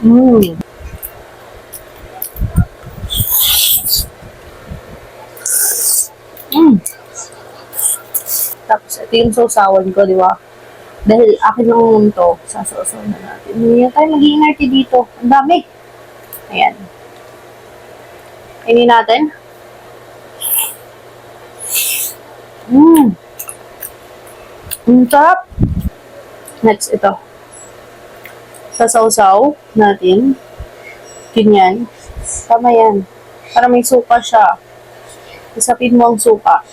Mm. Mm. Tapos, ito yung sausawan ko, di ba? Dahil akin lang to, sasausaw na natin. Hindi na tayo mag-iinarte dito. Ang dami. Ayan. Kainin natin. Mmm. Ang sarap. Next, ito. Sasausaw natin. Ganyan. Tama yan. Para may suka siya. Isapin mo ang suka.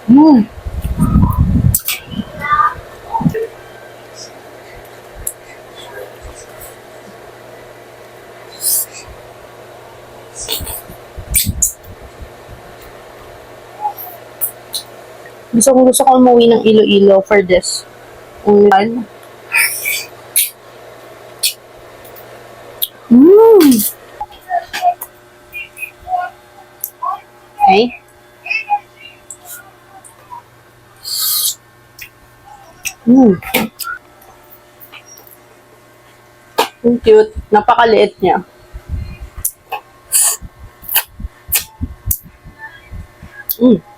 Mmm. Gusto ko umuwi ng Iloilo for this. Ulan. Mmm. Okay. Mmm. Ang cute. Napakaliit niya. Mmm.